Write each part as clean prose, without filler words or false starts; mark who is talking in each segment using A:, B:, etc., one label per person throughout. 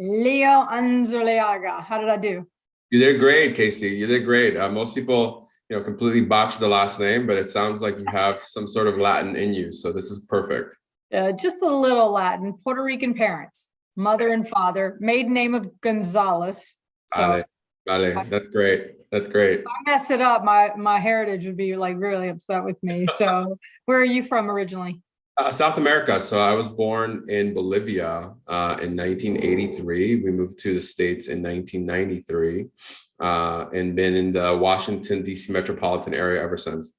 A: Leo Anzoleaga. How did I do?
B: You did great, Casey. You did great. Most people, completely botch the last name, but it sounds like you have some sort of Latin in you. So this is perfect.
A: Just a little Latin. Puerto Rican parents, mother and father, maiden name of Gonzalez. So
B: Vale, vale. That's great. That's great.
A: if I mess it up, my heritage would be like really upset with me. So where are you from originally?
B: South America. So I was born in Bolivia in 1983. We moved to the States in 1993 and been in the Washington, D.C. metropolitan area ever since.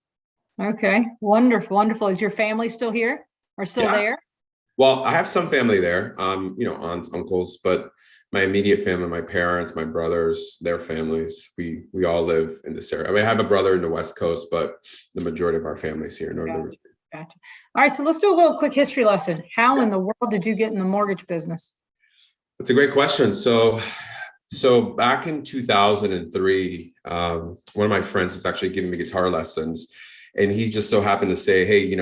A: Okay, wonderful, wonderful. Is your family still here or still
B: Yeah.
A: there?
B: Well, I have some family there, aunts, uncles, but my immediate family, my parents, my brothers, their families, we all live in this area. I mean, I have a brother in the West Coast, but the majority of our families here in Northern Virginia.
A: Gotcha. All right, so let's do a little quick history lesson. How in the world did you get in the mortgage business?
B: That's a great question. So back in 2003, one of my friends was actually giving me guitar lessons, and he just so happened to say, "Hey,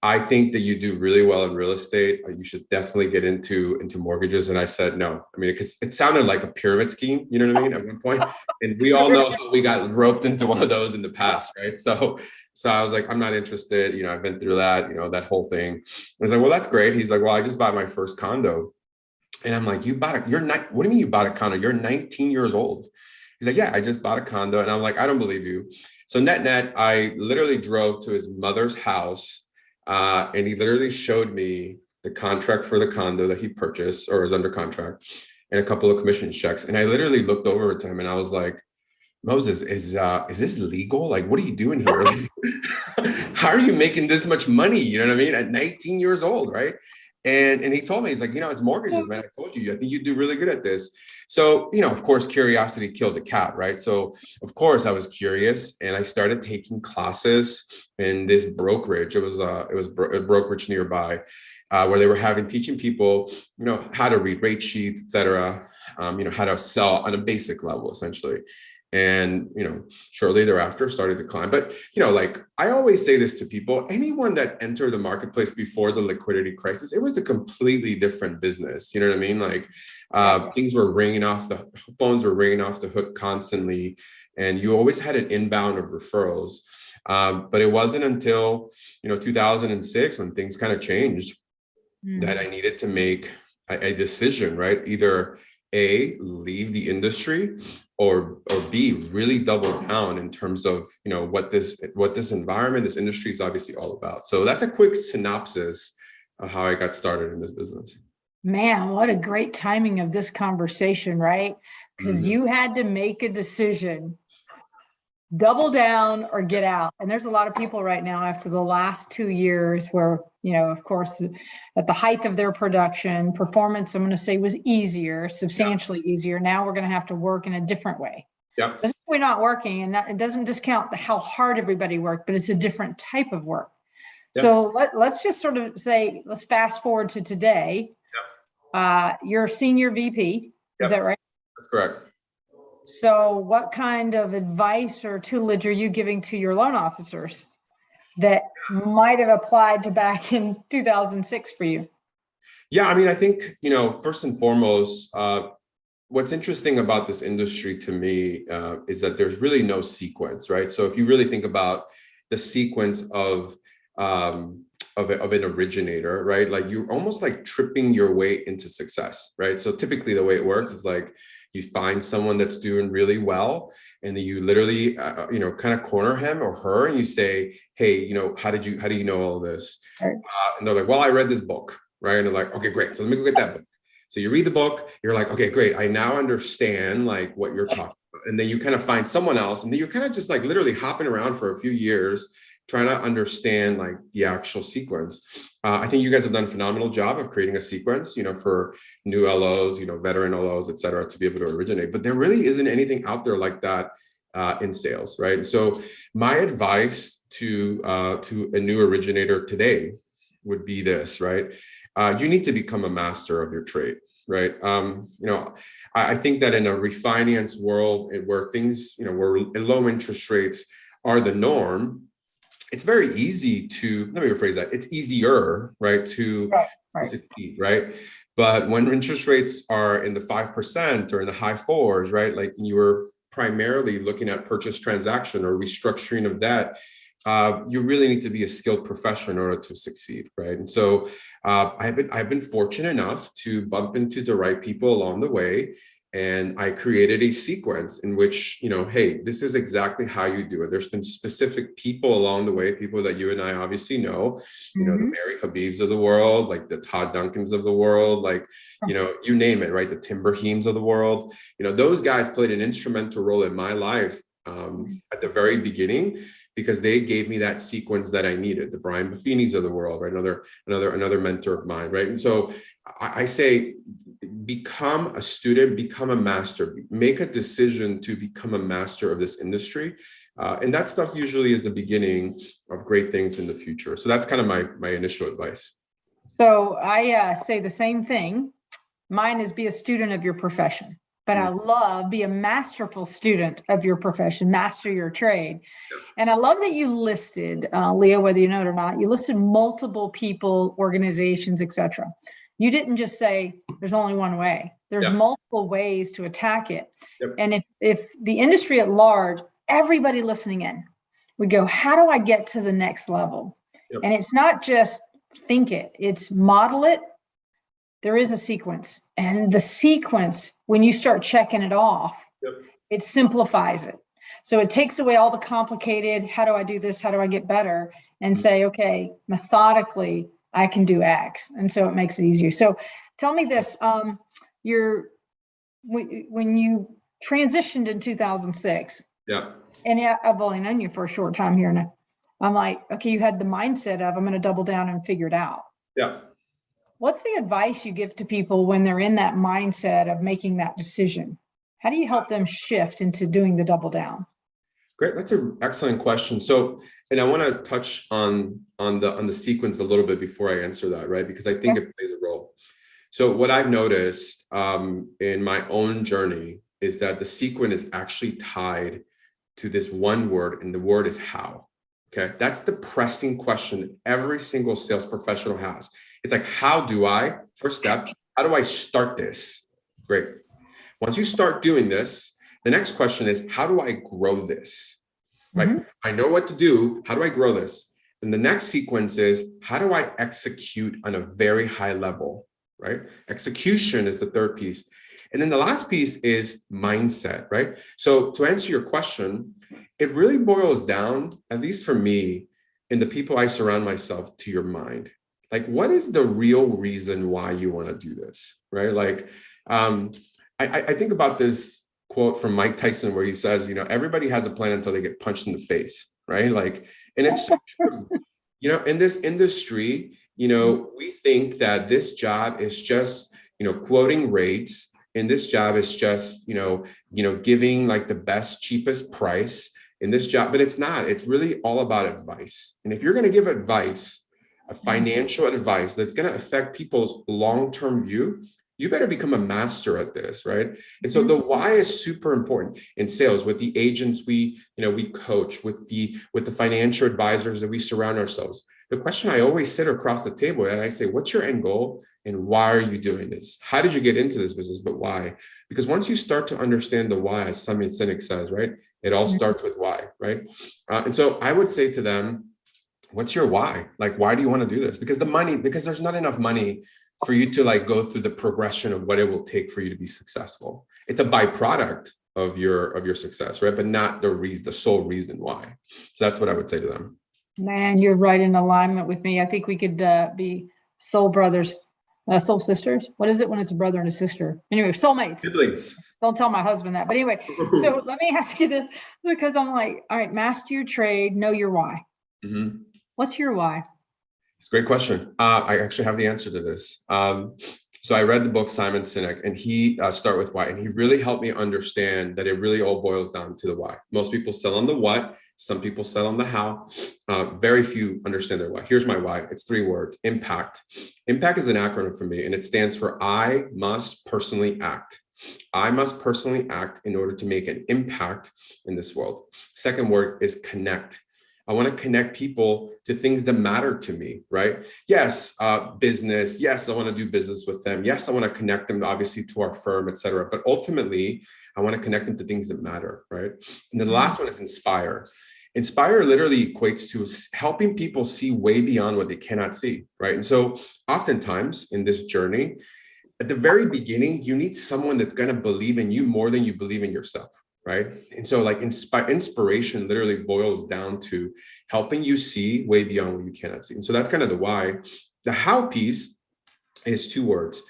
B: I think that you do really well in real estate. You should definitely get into mortgages." And I said, "No." I mean, because it sounded like a pyramid scheme, you know what I mean, at one point. And we all know how we got roped into one of those in the past, right? So I was like, "I'm not interested." I've been through that, that whole thing. I was like, "Well, that's great." He's like, "Well, I just bought my first condo." And I'm like, you're not, what do you mean you bought a condo? You're 19 years old. He's like, "Yeah, I just bought a condo." And I'm like, "I don't believe you." So net, I literally drove to his mother's house and he literally showed me the contract for the condo that he purchased or is under contract and a couple of commission checks. And I literally looked over to him and I was like, "Moses, is this legal? Like, what are you doing here? How are you making this much money?" You know what I mean? At 19 years old, right? And he told me, he's like, "It's mortgages, man. I told you, I think you do really good at this." So, of course, curiosity killed the cat, right? So, of course, I was curious, and I started taking classes in this brokerage. It was a brokerage nearby, where they were teaching people, how to read rate sheets, et cetera. How to sell on a basic level, essentially. And shortly thereafter started to climb. But like I always say this to people, anyone that entered the marketplace before the liquidity crisis, it was a completely different business. You know what I mean? Like things were ringing off, the phones were ringing off the hook constantly, and you always had an inbound of referrals. But it wasn't until 2006 when things kind of changed that I needed to make a decision, right? Either A, leave the industry, or B, really double down in terms of what this environment, this industry is obviously all about. So that's a quick synopsis of how I got started in this business.
A: Man, what a great timing of this conversation, right? Because you had to make a decision, double down or get out. And there's a lot of people right now after the last 2 years where, of course, at the height of their production, performance, I'm going to say, was easier, substantially easier. Now we're going to have to work in a different way.
B: Yeah.
A: We're not working, and it doesn't discount how hard everybody worked, but it's a different type of work. Yep. So let's just sort of say, let's fast forward to today. Yep. You're a senior VP. Is that right?
B: That's correct.
A: So what kind of advice or tutelage are you giving to your loan officers that might have applied to back in 2006 for you?
B: Yeah, I mean, I think, first and foremost, what's interesting about this industry to me is that there's really no sequence, right? So if you really think about the sequence of an originator, right? Like you're almost like tripping your way into success, right? So typically the way it works is like you find someone that's doing really well, and then you literally, kind of corner him or her, and you say, "Hey, how do you know all this?" Right. And they're like, "Well, I read this book," right? And they're like, "Okay, great. So let me go get that book." So you read the book, you're like, "Okay, great. I now understand like what you're talking about." And then you kind of find someone else, and then you're kind of just like literally hopping around for a few years, trying to understand like the actual sequence. I think you guys have done a phenomenal job of creating a sequence, for new LOs, veteran LOs, et cetera, to be able to originate. But there really isn't anything out there like that in sales, right? So my advice to a new originator today would be this, right? You need to become a master of your trade, right? I think that in a refinance world where things, where low interest rates are the norm, it's very easy to, let me rephrase that, it's easier, right, to succeed, right? But when interest rates are in the 5% or in the high fours, right? Like you were primarily looking at purchase transaction or restructuring of debt, you really need to be a skilled professional in order to succeed, right? And so I've been fortunate enough to bump into the right people along the way. And I created a sequence in which, hey, this is exactly how you do it. There's been specific people along the way, people that you and I obviously know, the Mary Habibs of the world, like the Todd Duncans of the world, like, you name it, right? The Tim Braheems of the world. Those guys played an instrumental role in my life at the very beginning, because they gave me that sequence that I needed. The Brian Buffinis of the world, right? Another mentor of mine, right? And so I say, become a student, become a master, make a decision to become a master of this industry. And that stuff usually is the beginning of great things in the future. So that's kind of my initial advice.
A: So I say the same thing. Mine is be a student of your profession, but I love be a masterful student of your profession, master your trade. And I love that you listed, Leo, whether you know it or not, you listed multiple people, organizations, etc. You didn't just say there's only one way. There's multiple ways to attack it. And if the industry at large, everybody listening in would go, how do I get to the next level? And it's not just think it, it's model it. There is a sequence. And the sequence, when you start checking it off, it simplifies it. So it takes away all the complicated, how do I do this? How do I get better? And say, okay, methodically, I can do X. And so it makes it easier. So tell me this, when you transitioned in 2006, and I've only known you for a short time here now, I'm like, okay, you had the mindset of, I'm going to double down and figure it out. What's the advice you give to people when they're in that mindset of making that decision? How do you help them shift into doing the double down?
B: Great. That's an excellent question. So, and I want to touch on the sequence a little bit before I answer that, right? Because I think it plays a role. So what I've noticed in my own journey is that the sequence is actually tied to this one word, and the word is how. Okay. That's the pressing question every single sales professional has. It's like, how do I, first step, how do I start this? Great. Once you start doing this, the next question is, how do I grow this? Right? I know what to do. How do I grow this? And the next sequence is, how do I execute on a very high level? Right? Execution is the third piece. And then the last piece is mindset, right? So to answer your question, it really boils down, at least for me, and the people I surround myself, to your mind. Like, what is the real reason why you want to do this, right? Like, I think about this quote from Mike Tyson where he says, everybody has a plan until they get punched in the face, right? Like, and it's so true. In this industry, we think that this job is just, quoting rates, and this job is just, giving like the best, cheapest price in this job, but it's not. It's really all about advice. And if you're going to give advice, a financial advice that's going to affect people's long-term view, you better become a master at this, right? And so the why is super important in sales. With the agents we coach, with the financial advisors that we surround ourselves. The question I always sit across the table and I say, what's your end goal and why are you doing this? How did you get into this business, but why? Because once you start to understand the why, as Simon Sinek says, right? It all starts with why, right? And so I would say to them, what's your why? Like, why do you want to do this? Because there's not enough money for you to like go through the progression of what it will take for you to be successful. It's a byproduct of your success, right? But not the sole reason why. So that's what I would say to them.
A: Man, you're right in alignment with me. I think we could be soul brothers, soul sisters. What is it when it's a brother and a sister? Anyway, soulmates.
B: Siblings.
A: Don't tell my husband that. But anyway, so let me ask you this, because I'm like, all right, master your trade, know your why. What's your why?
B: It's a great question. I actually have the answer to this. So I read the book Simon Sinek, and he Start With Why, and he really helped me understand that it really all boils down to the why. Most people sell on the what, some people sell on the how. Very few understand their why. Here's my why. It's 3 words: impact. Impact is an acronym for me, and it stands for I must personally act. I must personally act in order to make an impact in this world. Second word is connect. I want to connect people to things that matter to me, right? Yes, business. Yes, I want to do business with them. Yes, I want to connect them, obviously, to our firm, et cetera. But ultimately, I want to connect them to things that matter, right? And then the last one is inspire. Inspire literally equates to helping people see way beyond what they cannot see, right? And so oftentimes in this journey, at the very beginning, you need someone that's going to believe in you more than you believe in yourself, right? And so like inspiration literally boils down to helping you see way beyond what you cannot see. And so that's kind of the why. The how piece is two words.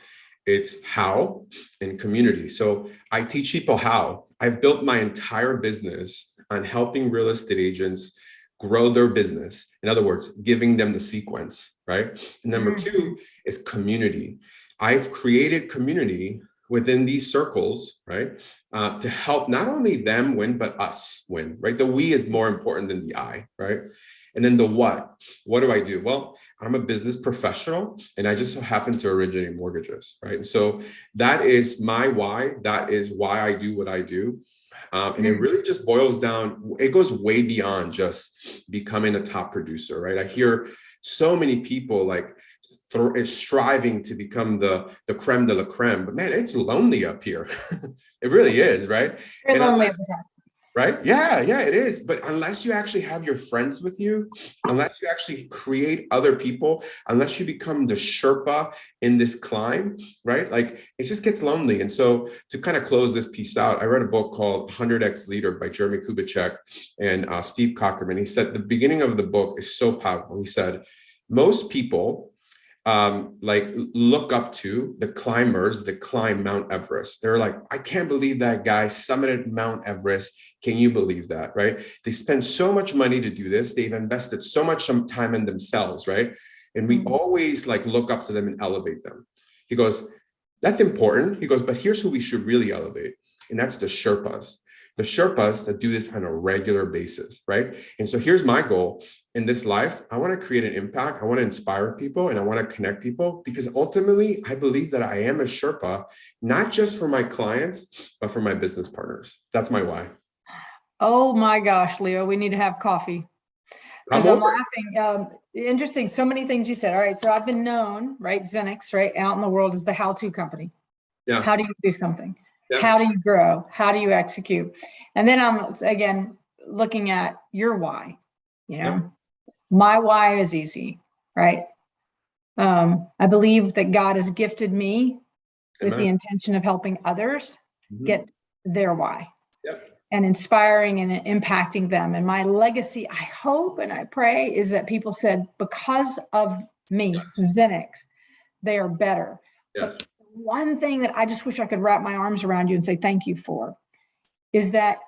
B: It's how and community. So I teach people how. I've built my entire business on helping real estate agents grow their business. In other words, giving them the sequence, right? And number two is community. I've created community within these circles, right? To help not only them win, but us win, right? The we is more important than the I, right? And then the what do I do? Well, I'm a business professional and I just so happen to originate mortgages, right? And so that is my why. That is why I do what I do. And it really just boils down, it goes way beyond just becoming a top producer, right? I hear so many people like striving to become the creme de la creme, but man, it's lonely up here. It really is, right?
A: Very
B: And
A: lonely
B: unless,
A: at the time.
B: right? Yeah, it is. But unless you actually have your friends with you, unless you actually create other people, unless you become the Sherpa in this climb, right? Like it just gets lonely. And so to kind of close this piece out, I read a book called 100X Leader by Jeremy Kubicek and Steve Cockerman. He said the beginning of the book is so powerful. He said, most people like look up to the climbers that climb Mount Everest. They're like, I can't believe that guy summited Mount Everest. Can you believe that, right? They spend so much money to do this. They've invested so much time in themselves, right? And we always like look up to them and elevate them. He goes, that's important. He goes, but here's who we should really elevate. And that's the Sherpas that do this on a regular basis, right? And so here's my goal in this life. I want to create an impact. I want to inspire people and I want to connect people because ultimately I believe that I am a Sherpa, not just for my clients, but for my business partners. That's my why.
A: Oh my gosh, Leo, we need to have coffee because I'm laughing. Interesting. So many things you said. All right. So I've been known, right? XINNIX, right? Out in the world is the how-to company.
B: Yeah.
A: How do you do something?
B: Yeah.
A: How do you grow? How do you execute? And then I'm again looking at your why. You know, my why is easy, right? I believe that God has gifted me with the intention of helping others get their why and inspiring and impacting them. And my legacy, I hope and I pray, is that people said, because of me, XINNIX, they are better.
B: Yes.
A: But one thing that I just wish I could wrap my arms around you and say thank you for is that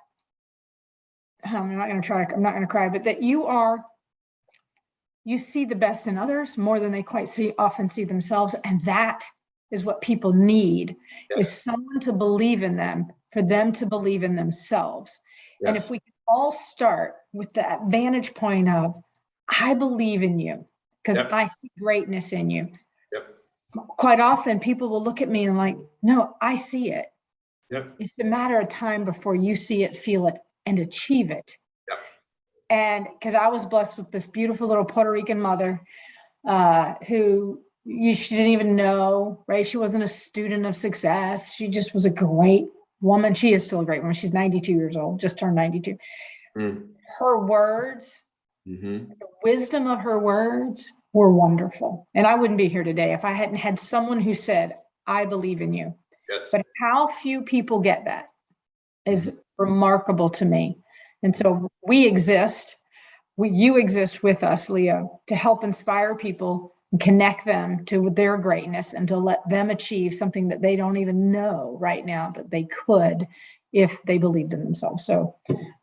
A: I'm not going to cry, but that you see the best in others more than they quite often see themselves. And that is what people need, is someone to believe in them, for them to believe in themselves. Yes. And if we can all start with that vantage point of, I believe in you because I see greatness in you. Quite often people will look at me and like, no, I see it. It's a matter of time before you see it, feel it, and achieve it. And because I was blessed with this beautiful little Puerto Rican mother who she didn't even know, right? She wasn't a student of success. She just was a great woman. She is still a great woman. She's 92 years old, just turned 92. Her words, the wisdom of her words were wonderful. And I wouldn't be here today if I hadn't had someone who said, I believe in you. Yes. But how few people get that is remarkable to me. And so we exist, you exist with us, Leo, to help inspire people and connect them to their greatness and to let them achieve something that they don't even know right now that they could if they believed in themselves. So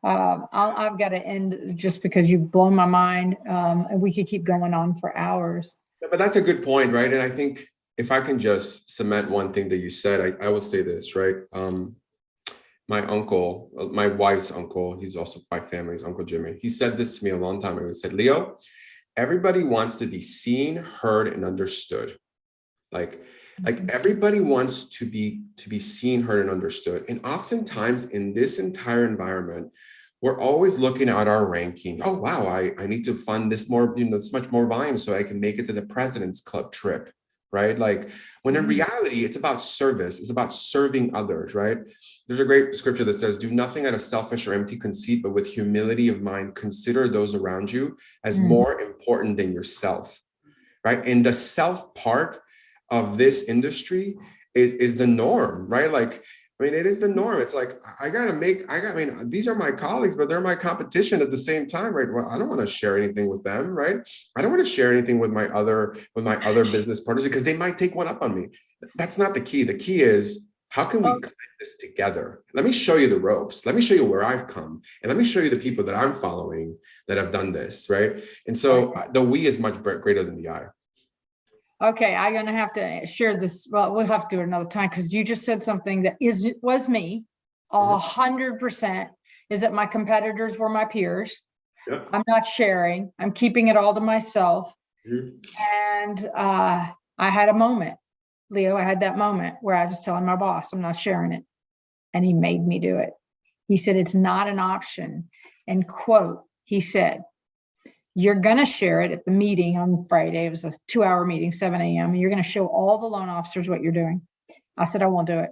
A: I've got to end just because you've blown my mind, and we could keep going on for hours.
B: But that's a good point, right? And I think if I can just cement one thing that you said, I will say this, right? My uncle, my wife's uncle, he's also my family's Uncle Jimmy. He said this to me a long time ago. He said, Leo, everybody wants to be seen, heard, and understood. Like everybody wants to be seen, heard, and understood. And oftentimes in this entire environment, we're always looking at our ranking. Oh, wow, I need to fund this more, this much more volume so I can make it to the President's Club trip, right? Like, when in reality, it's about service. It's about serving others, right? There's a great scripture that says, do nothing out of selfish or empty conceit, but with humility of mind, consider those around you as more important than yourself, right? And the self part of this industry is the norm, right? Like, I mean, it is the norm. It's like, I mean, these are my colleagues, but they're my competition at the same time, right? Well, I don't want to share anything with them, right? I don't want to share anything with my other business partners because they might take one up on me. That's not the key. The key is, how can we climb this together? Let me show you the ropes. Let me show you where I've come. And let me show you the people that I'm following that have done this, right? And so the we is much greater than the I.
A: Okay, I'm going to have to share this. Well, we'll have to do it another time because you just said something that was me. 100% is that my competitors were my peers.
B: Yep.
A: I'm not sharing. I'm keeping it all to myself. And I had a moment, Leo. I had that moment where I was telling my boss, I'm not sharing it. And he made me do it. He said, it's not an option. And quote, he said, you're going to share it at the meeting on Friday. It was a 2-hour meeting, 7 a.m. And you're going to show all the loan officers what you're doing. I said, I won't do it.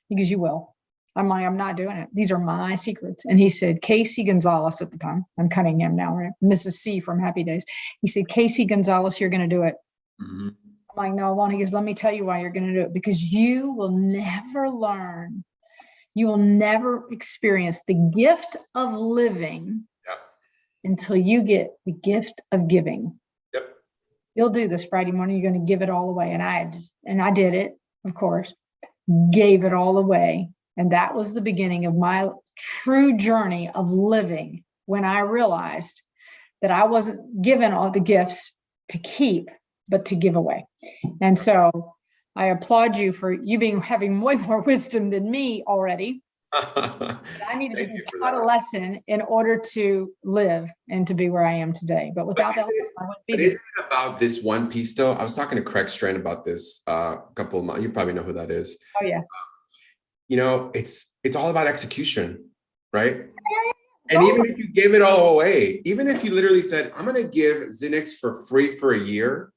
A: He goes, you will. I'm like, I'm not doing it. These are my secrets. And he said, Casey Gonzalez at the time, I'm Cunningham now, right? Mrs. C from Happy Days. He said, Casey Gonzalez, you're going to do it. I'm like, no, I won't. He goes, let me tell you why you're going to do it. Because you will never learn. You will never experience the gift of living until you get the gift of giving.
B: Yep.
A: You'll do this Friday morning. You're going to give it all away. And I did it, of course, gave it all away. And that was the beginning of my true journey of living, when I realized that I wasn't given all the gifts to keep, but to give away. And so I applaud you for you having way more wisdom than me already. I needed to be taught a lesson in order to live and to be where I am today. But without that lesson, I wouldn't be
B: But
A: there.
B: isn't it about this one piece though? I was talking to Craig Strand about this a couple of months. You probably know who that is.
A: Oh yeah.
B: It's all about execution, right? And even if you gave it all away, even if you literally said, I'm going to give XINNIX for free for a year,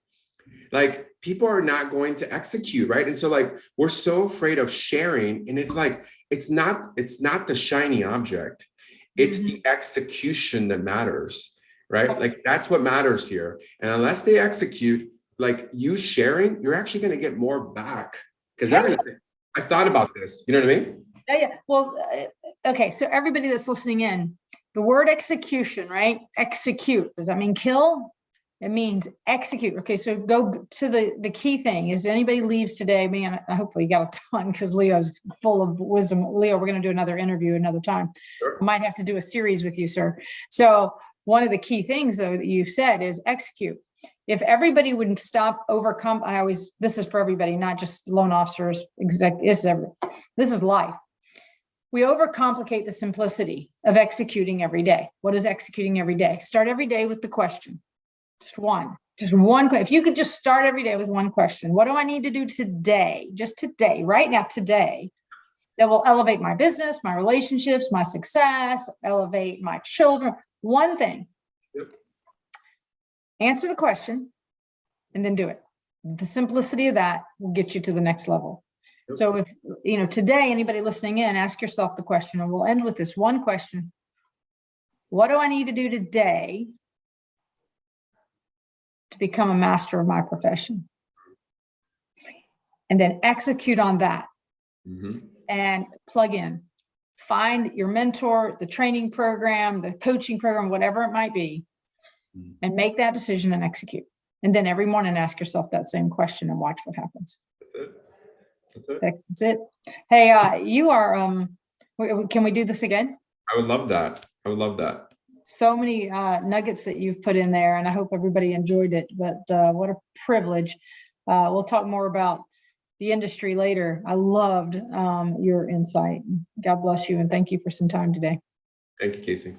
B: like, people are not going to execute, right? And so, like, we're so afraid of sharing, and it's like, it's not the shiny object, it's the execution that matters, right? Like, that's what matters here. And unless they execute, like, you sharing, you're actually going to get more back, because they're going to say, I thought about this. You know what I mean?
A: Yeah. Well, okay. So everybody that's listening in, the word execution, right? Execute. Does that mean kill? It means execute. Okay, so go to the key thing is, anybody leaves today, man, I hopefully you got a ton because Leo's full of wisdom. Leo, we're going to do another interview another time.
B: Sure.
A: I might have to do a series with you, sir. So one of the key things, though, that you said is execute. If everybody would stop this is for everybody, not just loan officers, this is life. We overcomplicate the simplicity of executing every day. What is executing every day? Start every day with the question. Just one. If you could just start every day with one question, what do I need to do today? Just today, right now, today, that will elevate my business, my relationships, my success, elevate my children. One thing.
B: Yep.
A: Answer the question and then do it. The simplicity of that will get you to the next level. Yep. So if, today, anybody listening in, ask yourself the question, and we'll end with this one question. What do I need to do today to become a master of my profession? And then execute on that and plug in. Find your mentor, the training program, the coaching program, whatever it might be, and make that decision and execute. And then every morning ask yourself that same question and watch what happens. That's it. Hey, you are, can we do this again?
B: I would love that.
A: So many nuggets that you've put in there, and I hope everybody enjoyed it. But what a privilege. We'll talk more about the industry later. I loved your insight. God bless you, and thank you for some time today.
B: Thank you, Casey.